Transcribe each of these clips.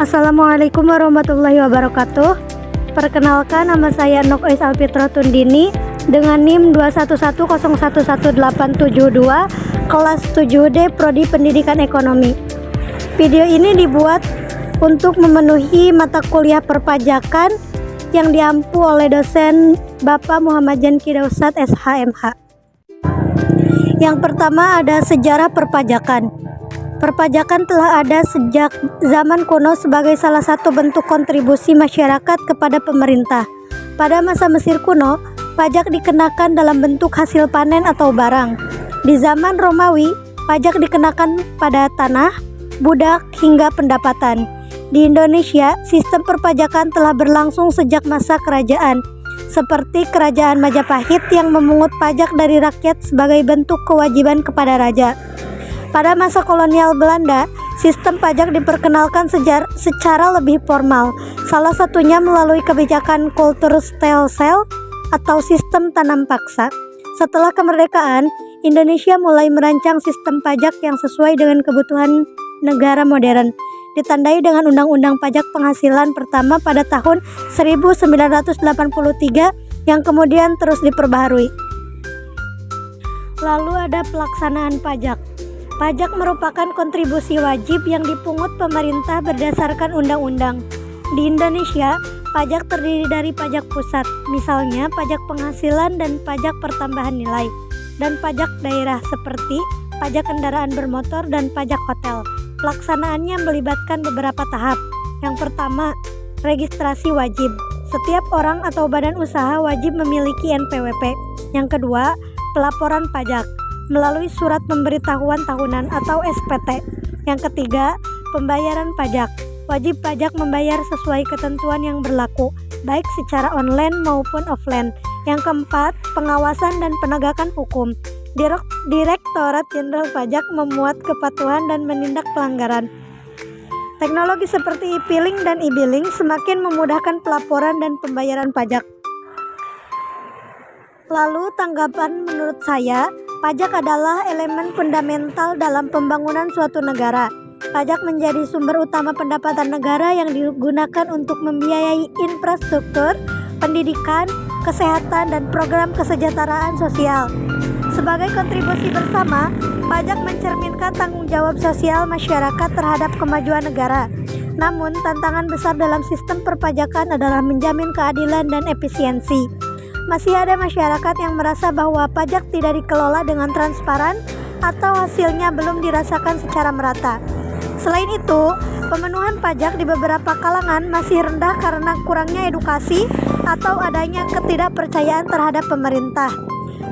Assalamualaikum warahmatullahi wabarakatuh. Perkenalkan, nama saya Nok Ois Alfitra Tundini dengan NIM 211011872 kelas 7D Prodi Pendidikan Ekonomi. Video ini dibuat untuk memenuhi mata kuliah perpajakan yang diampu oleh dosen Bapak Muhammad Janki Dausat SHMH. Yang pertama ada sejarah perpajakan. Perpajakan telah ada sejak zaman kuno sebagai salah satu bentuk kontribusi masyarakat kepada pemerintah. Pada masa Mesir kuno, pajak dikenakan dalam bentuk hasil panen atau barang. Di zaman Romawi, pajak dikenakan pada tanah, budak, hingga pendapatan. Di Indonesia, sistem perpajakan telah berlangsung sejak masa kerajaan, seperti Kerajaan Majapahit yang memungut pajak dari rakyat sebagai bentuk kewajiban kepada raja. Pada masa kolonial Belanda, sistem pajak diperkenalkan secara lebih formal, salah satunya melalui kebijakan kulturstelsel atau sistem tanam paksa. Setelah kemerdekaan, Indonesia mulai merancang sistem pajak yang sesuai dengan kebutuhan negara modern, ditandai dengan Undang-Undang Pajak Penghasilan pertama pada tahun 1983 yang kemudian terus diperbaharui. Lalu ada pelaksanaan pajak. Pajak merupakan kontribusi wajib yang dipungut pemerintah berdasarkan undang-undang. Di Indonesia, pajak terdiri dari pajak pusat, misalnya pajak penghasilan dan pajak pertambahan nilai, dan pajak daerah seperti pajak kendaraan bermotor dan pajak hotel. Pelaksanaannya melibatkan beberapa tahap. Yang pertama, registrasi wajib. Setiap orang atau badan usaha wajib memiliki NPWP. Yang kedua, pelaporan pajak melalui surat pemberitahuan tahunan atau SPT. Yang ketiga, pembayaran pajak. Wajib pajak membayar sesuai ketentuan yang berlaku, baik secara online maupun offline. Yang keempat, pengawasan dan penegakan hukum. Direktorat Jenderal Pajak memuat kepatuhan dan menindak pelanggaran. Teknologi seperti e-filing dan e-billing semakin memudahkan pelaporan dan pembayaran pajak. Lalu tanggapan menurut saya, pajak adalah elemen fundamental dalam pembangunan suatu negara. Pajak menjadi sumber utama pendapatan negara yang digunakan untuk membiayai infrastruktur, pendidikan, kesehatan, dan program kesejahteraan sosial. Sebagai kontribusi bersama, pajak mencerminkan tanggung jawab sosial masyarakat terhadap kemajuan negara. Namun, tantangan besar dalam sistem perpajakan adalah menjamin keadilan dan efisiensi. Masih ada masyarakat yang merasa bahwa pajak tidak dikelola dengan transparan atau hasilnya belum dirasakan secara merata. Selain itu, pemenuhan pajak di beberapa kalangan masih rendah karena kurangnya edukasi atau adanya ketidakpercayaan terhadap pemerintah.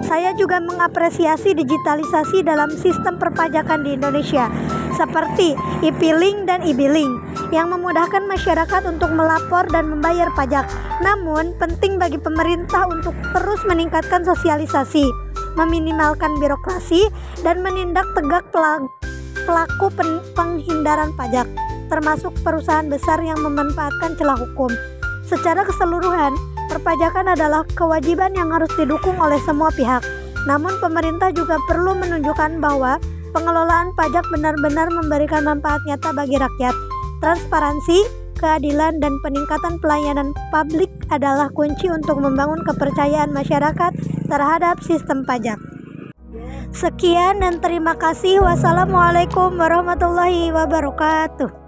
Saya juga mengapresiasi digitalisasi dalam sistem perpajakan di Indonesia, seperti e-filing dan e-billing, yang memudahkan masyarakat untuk melapor dan membayar pajak. Namun, penting bagi pemerintah untuk terus meningkatkan sosialisasi, meminimalkan birokrasi, dan menindak tegak pelaku penghindaran pajak, termasuk perusahaan besar yang memanfaatkan celah hukum. Secara keseluruhan, perpajakan adalah kewajiban yang harus didukung oleh semua pihak. Namun, pemerintah juga perlu menunjukkan bahwa pengelolaan pajak benar-benar memberikan manfaat nyata bagi rakyat. Transparansi, keadilan, dan peningkatan pelayanan publik adalah kunci untuk membangun kepercayaan masyarakat terhadap sistem pajak. Sekian dan terima kasih. Wassalamualaikum warahmatullahi wabarakatuh.